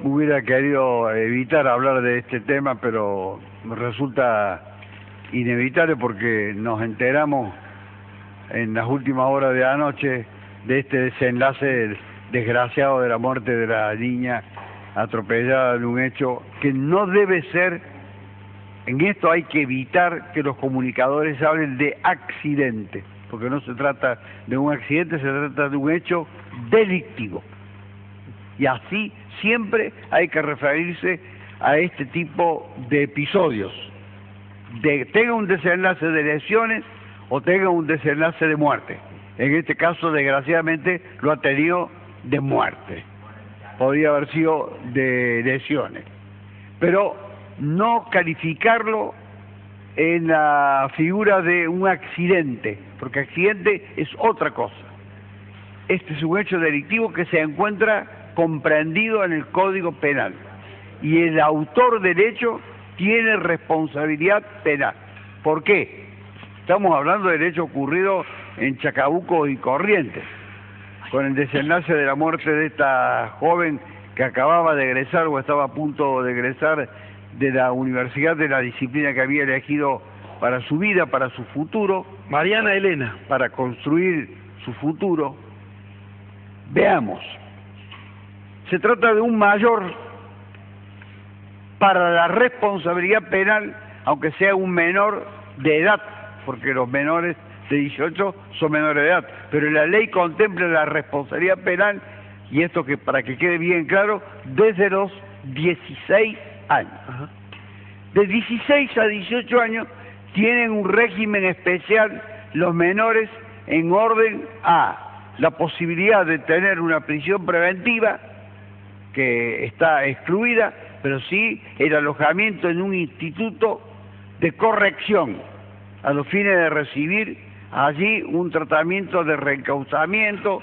hubiera querido evitar hablar de este tema, pero resulta inevitable porque nos enteramos en las últimas horas de la noche de este desenlace desgraciado de la muerte de la niña atropellada en un hecho que no debe ser. En esto hay que evitar que los comunicadores hablen de accidente, porque no se trata de un accidente, se trata de un hecho delictivo. Y así siempre hay que referirse a este tipo de episodios, tenga un desenlace de lesiones o tenga un desenlace de muerte. En este caso, desgraciadamente, lo ha tenido de muerte. Podría haber sido de lesiones. Pero no calificarlo en la figura de un accidente, porque accidente es otra cosa. Este es un hecho delictivo que se encuentra comprendido en el Código Penal y el autor del hecho tiene responsabilidad penal. ¿Por qué? Estamos hablando del hecho ocurrido en Chacabuco y Corrientes, con el desenlace de la muerte de esta joven que acababa de egresar o estaba a punto de egresar de la universidad, de la disciplina que había elegido para su vida, para su futuro. Mariana Elena. Para construir su futuro. Veamos. Se trata de un mayor para la responsabilidad penal, aunque sea un menor de edad, porque los menores de 18 son menores de edad, pero la ley contempla la responsabilidad penal, y esto que para que quede bien claro, desde los 16 años. Ajá. De 16 a 18 años tienen un régimen especial los menores en orden a la posibilidad de tener una prisión preventiva, que está excluida, pero sí el alojamiento en un instituto de corrección, a los fines de recibir allí un tratamiento de reencauzamiento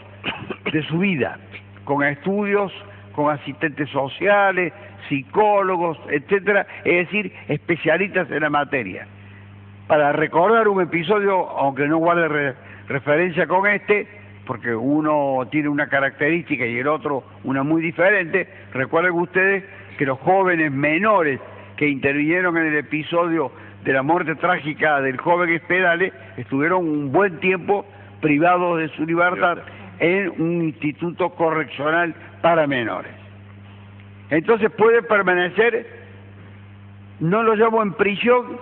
de su vida, con estudios, con asistentes sociales, psicólogos, etcétera, es decir, especialistas en la materia. Para recordar un episodio, aunque no guarde referencia con este, porque uno tiene una característica y el otro una muy diferente, recuerden ustedes que los jóvenes menores que intervinieron en el episodio de la muerte trágica del joven Espedale estuvieron un buen tiempo privados de su libertad en un instituto correccional para menores. Entonces puede permanecer, no lo llamo en prisión,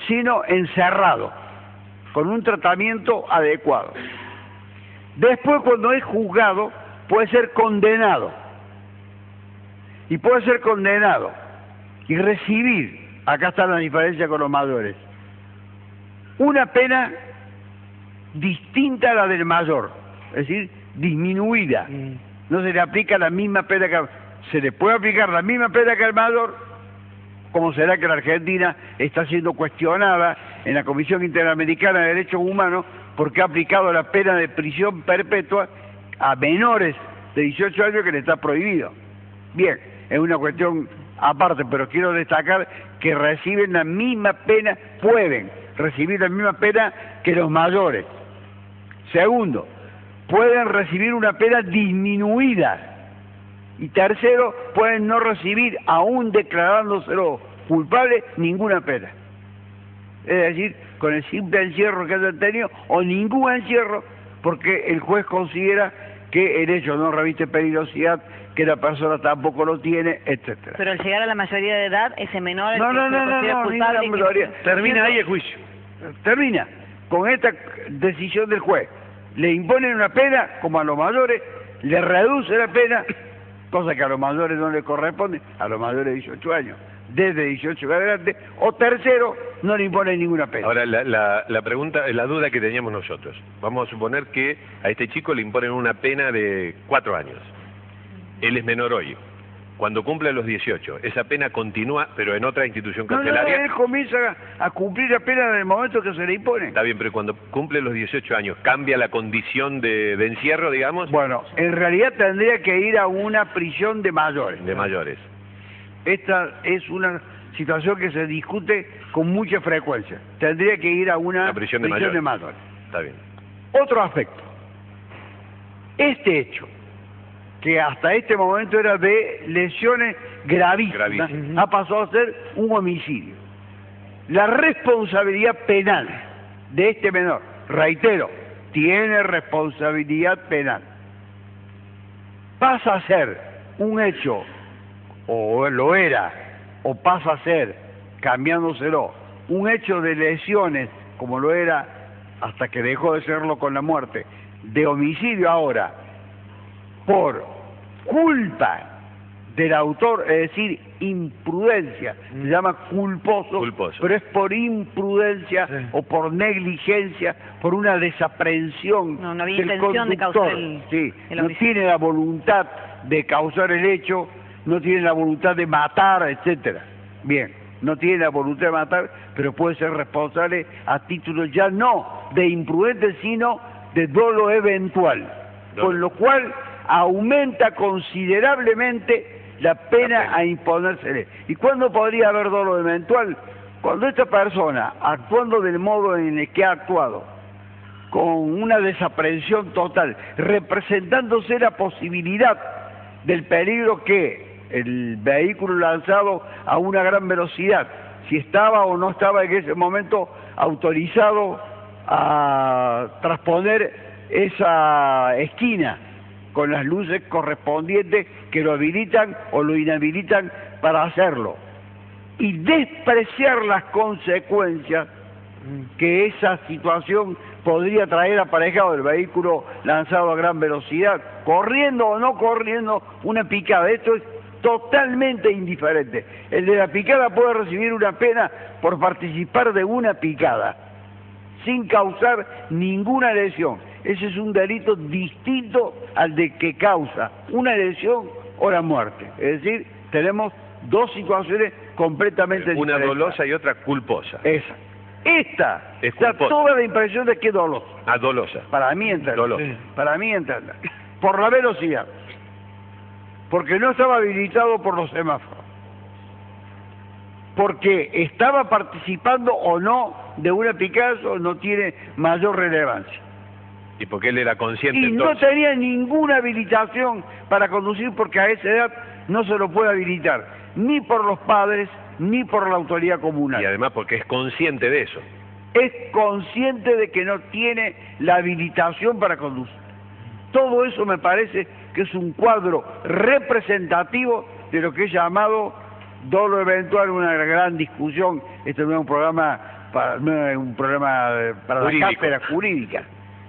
sino encerrado, con un tratamiento adecuado. Después, cuando es juzgado, puede ser condenado. Y puede ser condenado y recibir, acá está la diferencia con los mayores, una pena distinta a la del mayor, es decir, disminuida. No se le aplica la misma pena que... Se le puede aplicar la misma pena que al mayor, como será que la Argentina está siendo cuestionada en la Comisión Interamericana de Derechos Humanos porque ha aplicado la pena de prisión perpetua a menores de 18 años que le está prohibido. Bien, es una cuestión aparte, pero quiero destacar que reciben la misma pena, pueden recibir la misma pena que los mayores. Segundo, pueden recibir una pena disminuida. Y tercero, pueden no recibir, aún declarándoselo culpable, ninguna pena. Es decir, con el simple encierro que hayan tenido, o ningún encierro, porque el juez considera que el hecho no reviste peligrosidad, que la persona tampoco lo tiene, etcétera. Pero al llegar a la mayoría de edad, ese menor es no, culpable. Termina ahí el juicio. Termina con esta decisión del juez. Le imponen una pena, como a los mayores, le reduce la pena, cosa que a los mayores no le corresponde, a los mayores de 18 años, desde 18 en adelante, o tercero, no le imponen ninguna pena. Ahora, la pregunta, la duda que teníamos nosotros, vamos a suponer que a este chico le imponen una pena de 4 años, él es menor hoy, cuando cumple los 18, esa pena continúa, pero en otra institución carcelaria. No, él comienza a cumplir la pena en el momento que se le impone. Está bien, pero cuando cumple los 18 años, ¿cambia la condición de encierro, digamos? Bueno, en realidad tendría que ir a una prisión de mayores. De mayores. Esta es una situación que se discute con mucha frecuencia. Tendría que ir a una prisión de mayores. Está bien. Otro aspecto. Este hecho que hasta este momento era de lesiones gravísimas, Gravísimas. ha pasado a ser un homicidio. La responsabilidad penal de este menor, reitero, tiene responsabilidad penal, pasa a ser un hecho, o lo era, o pasa a ser, cambiándoselo, un hecho de lesiones, como lo era hasta que dejó de serlo con la muerte, de homicidio ahora, por culpa del autor, es decir, imprudencia, se llama culposo, Culposo. pero es por imprudencia Sí. o por negligencia, por una desaprehensión No había del intención de conductor. causar Sí, el no homicidio. tiene la voluntad de causar el hecho, no tiene la voluntad de matar, etcétera. Bien, no tiene la voluntad de matar, pero puede ser responsable a título ya no de imprudente, sino de dolo eventual, Dolo. con lo cual aumenta considerablemente la pena La pena. a imponérsele. ¿Y cuándo podría haber dolo eventual? Cuando esta persona, actuando del modo en el que ha actuado, con una desaprensión total, representándose la posibilidad del peligro que el vehículo lanzado a una gran velocidad, si estaba o no estaba en ese momento autorizado a trasponer esa esquina con las luces correspondientes que lo habilitan o lo inhabilitan para hacerlo, y despreciar las consecuencias que esa situación podría traer aparejado el vehículo lanzado a gran velocidad, corriendo o no corriendo una picada. Esto es totalmente indiferente. El de la picada puede recibir una pena por participar de una picada, sin causar ninguna lesión. Ese es un delito distinto al de que causa una lesión o la muerte. Es decir, tenemos dos situaciones completamente Una diferentes. dolosa y otra culposa. Esa. Esta Es da culposa. toda la impresión de que es dolosa. Ah, dolosa. Para mí entender. Dolosa. Sí. Para mí entender. Por la velocidad. Porque no estaba habilitado por los semáforos. Porque estaba participando o no de una picada, eso no tiene mayor relevancia. Y porque él era consciente Y no entonces. tenía ninguna habilitación para conducir, porque a esa edad no se lo puede habilitar, ni por los padres, ni por la autoridad comunal. Y además porque es consciente de eso. Es consciente de que no tiene la habilitación para conducir. Todo eso me parece que es un cuadro representativo de lo que es llamado dolo eventual, una gran discusión. Esto no es un programa no es un programa para la Jurídico. cátedra jurídica,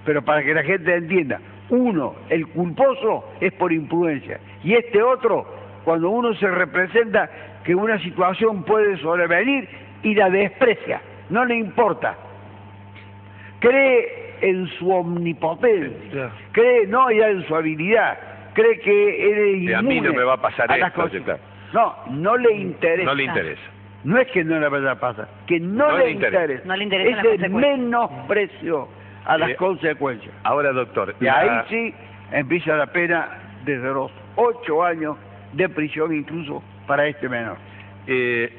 pero para que la gente entienda. Uno, el culposo es por imprudencia, y este otro, cuando uno se representa que una situación puede sobrevenir y la desprecia, no le importa, cree en su omnipotencia, Ya. cree no ya en su habilidad, cree que él es A mí inmune no me va a pasar las esto, cosas. etcétera. No le interesa. No le interesa. No es que no le vaya a pasar, que no, No le le interesa. interesa. No le interesan las Es el consecuencias. menosprecio a las Eh, consecuencias. Ahora, doctor, Y ahí sí empieza la pena desde los 8 años de prisión incluso para este menor.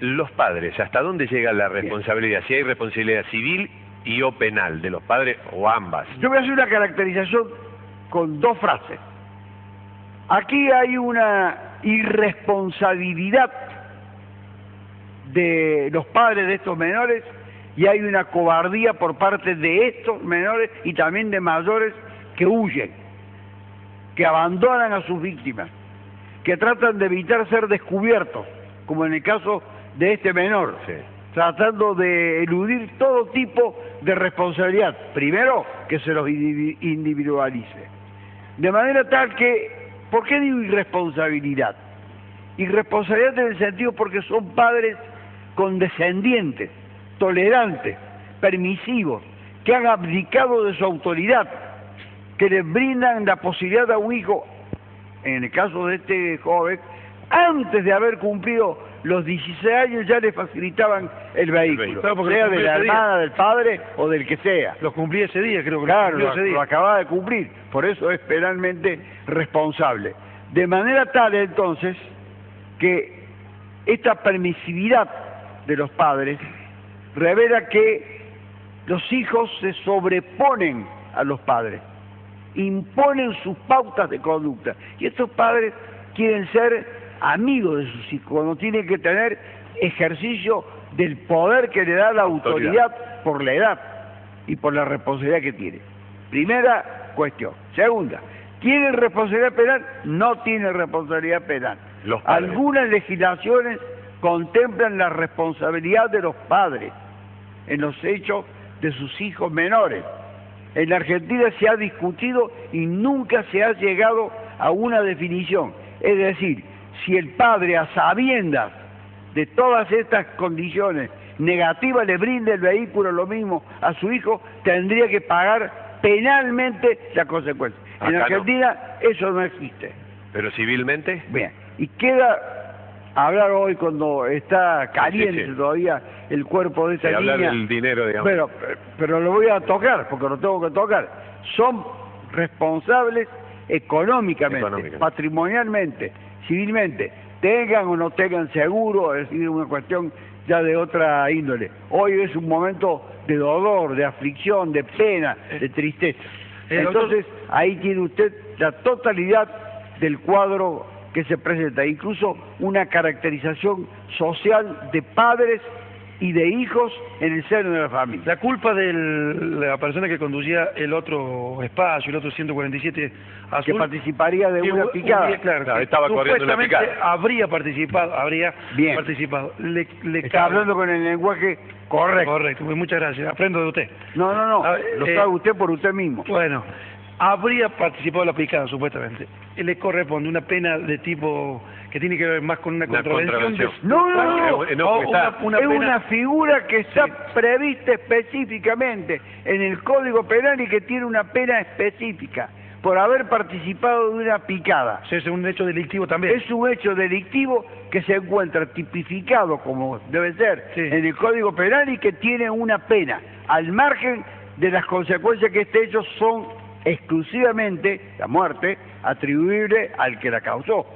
los padres, ¿hasta dónde llega la responsabilidad? Si hay responsabilidad civil y o penal de los padres o ambas. Yo voy a hacer una caracterización con dos frases. Aquí hay una irresponsabilidad de los padres de estos menores y hay una cobardía por parte de estos menores y también de mayores que huyen, que abandonan a sus víctimas, que tratan de evitar ser descubiertos, como en el caso de este menor, Sí. tratando de eludir todo tipo de responsabilidad. Primero, que se los individualice. De manera tal que, ¿por qué digo irresponsabilidad? Irresponsabilidad en el sentido porque son padres condescendientes, tolerantes, permisivos, que han abdicado de su autoridad, que les brindan la posibilidad a un hijo, en el caso de este joven, antes de haber cumplido los 16 años ya le facilitaban el vehículo, Claro, porque sea lo de cumplió la ese día. hermana, del padre o del que sea. Lo cumplí ese día, creo que Claro, lo cumplí ese lo día. acababa de cumplir, por eso es penalmente responsable. De manera tal, entonces, que esta permisividad de los padres revela que los hijos se sobreponen a los padres, imponen sus pautas de conducta. Y estos padres quieren ser amigos de sus hijos, cuando tienen que tener ejercicio del poder que le da la autoridad por la edad y por la responsabilidad que tiene. Primera cuestión. Segunda, ¿tienen responsabilidad penal? No tienen responsabilidad penal. Los padres. Algunas legislaciones contemplan la responsabilidad de los padres en los hechos de sus hijos menores. En la Argentina se ha discutido y nunca se ha llegado a una definición. Es decir, si el padre, a sabiendas de todas estas condiciones negativas, le brinda el vehículo lo mismo a su hijo, tendría que pagar penalmente la consecuencia. En Acá Argentina eso no existe. Pero civilmente, Bien, y queda hablar hoy cuando está caliente Sí. todavía el cuerpo de esta se habla niña. del dinero, digamos. Pero lo voy a tocar, porque lo tengo que tocar. Son responsables económicamente, patrimonialmente, civilmente, tengan o no tengan seguro, es decir, una cuestión ya de otra índole. Hoy es un momento de dolor, de aflicción, de pena, de tristeza. Entonces, ahí tiene usted la totalidad del cuadro que se presenta, incluso una caracterización social de padres y de hijos en el seno de la familia. La culpa de la persona que conducía el otro espacio, el otro 147 azul, que participaría de una picada. Claro, Estaba corriendo una supuestamente picada. habría participado. Bien. Le Está hablando con el lenguaje correcto. Correcto, pues muchas gracias. Aprendo de usted. No, lo sabe usted por usted mismo. Bueno, habría participado de la picada, supuestamente. Le corresponde una pena de tipo que tiene que ver más con una contravención. No, es pena, una figura que está prevista específicamente en el Código Penal y que tiene una pena específica por haber participado de una picada. Sí, es un hecho delictivo también. Es un hecho delictivo que se encuentra tipificado, como debe ser, Sí. en el Código Penal y que tiene una pena, al margen de las consecuencias que este hecho son exclusivamente, la muerte, atribuible al que la causó.